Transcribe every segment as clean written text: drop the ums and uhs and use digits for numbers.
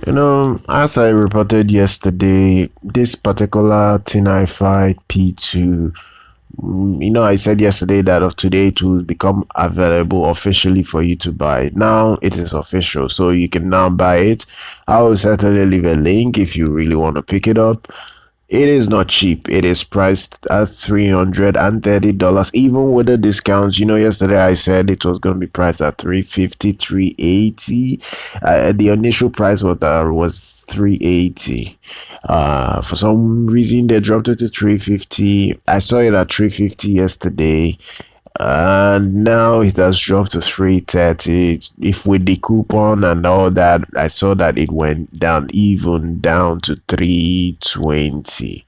As I reported yesterday, this particular TinHifi P2, I said yesterday that of today it will become available officially for you to buy. Now it is official, so you can now buy it. I will certainly leave a link if you really want to pick it up. It is not cheap. It is priced at $330, even with the discounts. Yesterday I said it was going to be priced at 350, 380. The initial price was 380. For some reason they dropped it to 350. I saw it at 350 yesterday, and now it has dropped to 330. If with the coupon and all that, I saw that it went down, even down to 320.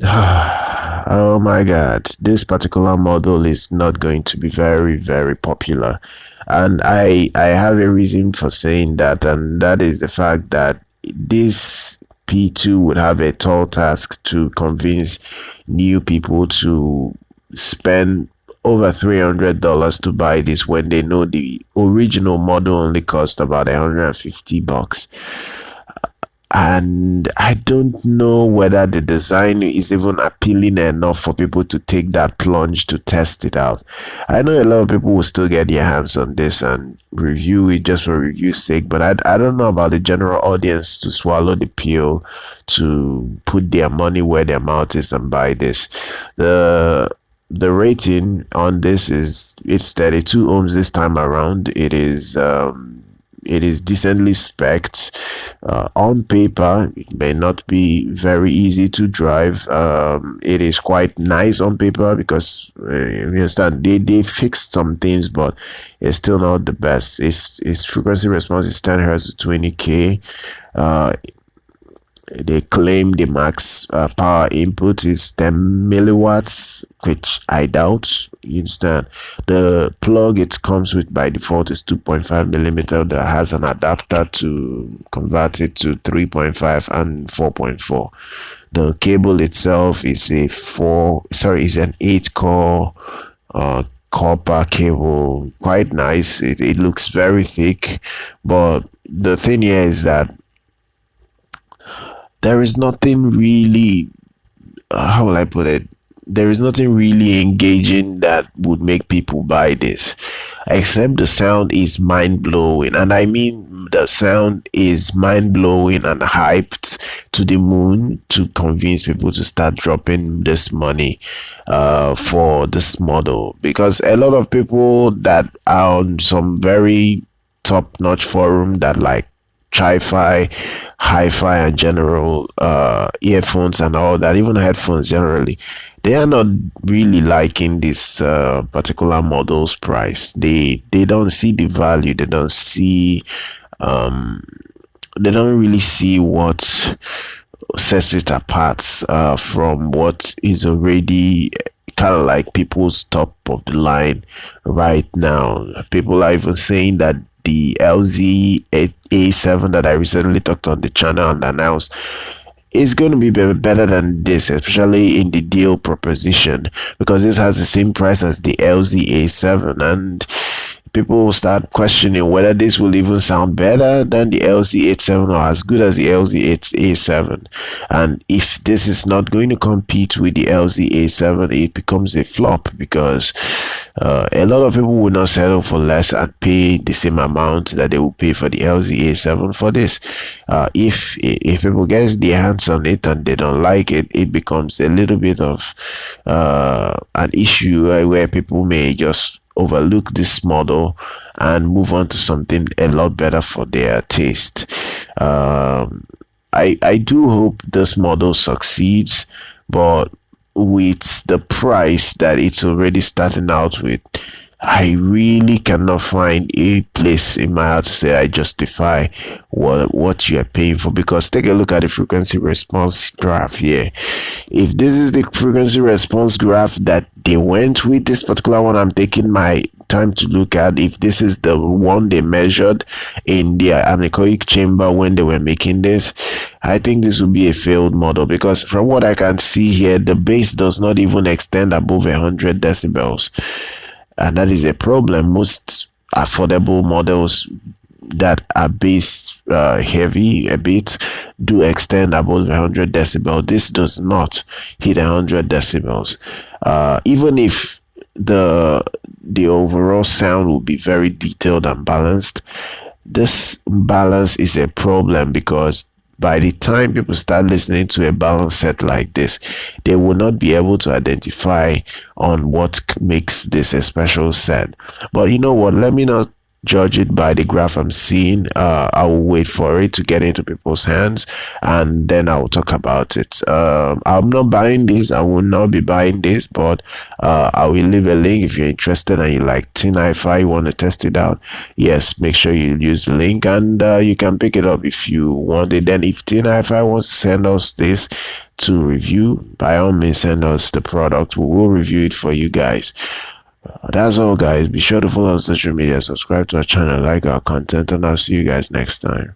Oh my god, this particular model is not going to be very, very popular, and I have a reason for saying that, and that is the fact that this P2 would have a tall task to convince new people to spend over $300 to buy this when they know the original model only cost about $150. And I don't know whether the design is even appealing enough for people to take that plunge to test it out. I know a lot of people will still get their hands on this and review it just for review's sake, but I don't know about the general audience to swallow the pill, to put their money where their mouth is and buy this. The rating on this it's 32 ohms this time around. It is decently spec'd. On paper it may not be very easy to drive. It is quite nice on paper because you understand they fixed some things, but it's still not the best. Its frequency response is 10 hertz to 20k. They claim the max power input is 10 milliwatts, which I doubt. You understand? The plug it comes with by default is 2.5 millimeter that has an adapter to convert it to 3.5 and 4.4. The cable itself is is an 8-core copper cable. Quite nice. It looks very thick, but the thing here is that there is nothing really, how will I put it? There is nothing really engaging that would make people buy this, except the sound is mind blowing. And I mean, the sound is mind blowing and hyped to the moon to convince people to start dropping this money for this model, because a lot of people that are on some very top notch forum that like HiFi, HiFi, and general earphones and all that, even headphones generally, they are not really liking this particular model's price. They don't see the value. They don't see they don't really see what sets it apart from what is already kind of like people's top of the line right now. People are even saying that the LZ-A7 that I recently talked on the channel and announced is going to be better than this, especially in the deal proposition, because this has the same price as the LZ-A7, and people will start questioning whether this will even sound better than the LZ-A7 or as good as the LZ-A7. And if this is not going to compete with the LZ-A7, it becomes a flop, because a lot of people will not settle for less and pay the same amount that they will pay for the LZ-A7 for this. If people get their hands on it and they don't like it, it becomes a little bit of an issue where people may just overlook this model and move on to something a lot better for their taste. I do hope this model succeeds, but with the price that it's already starting out with, I really cannot find a place in my heart to say I justify what you are paying for, because take a look at the frequency response graph here. If this is the frequency response graph that they went with, this particular one I'm taking my time to look at, if this is the one they measured in their anechoic chamber when they were making this, I think this will be a failed model, because from what I can see here, the bass does not even extend above 100 decibels. And that is a problem. Most affordable models that are based heavy a bit, do extend above 100 decibel. This does not hit 100 decibels. Even if the overall sound will be very detailed and balanced, this balance is a problem, because by the time people start listening to a balanced set like this, they will not be able to identify on what makes this a special set. But you know what, let me not judge it by the graph I'm seeing. I will wait for it to get into people's hands, and then I will talk about it. I'm not buying this, I will not be buying this, but I will leave a link if you're interested and you like TinHifi, you want to test it out. Yes, make sure you use the link, and you can pick it up if you want it. Then if TinHifi wants to send us this to review, by all means send us the product, we will review it for you guys. That's all, guys. Be sure to follow on social media, subscribe to our channel, like our content, and I'll see you guys next time.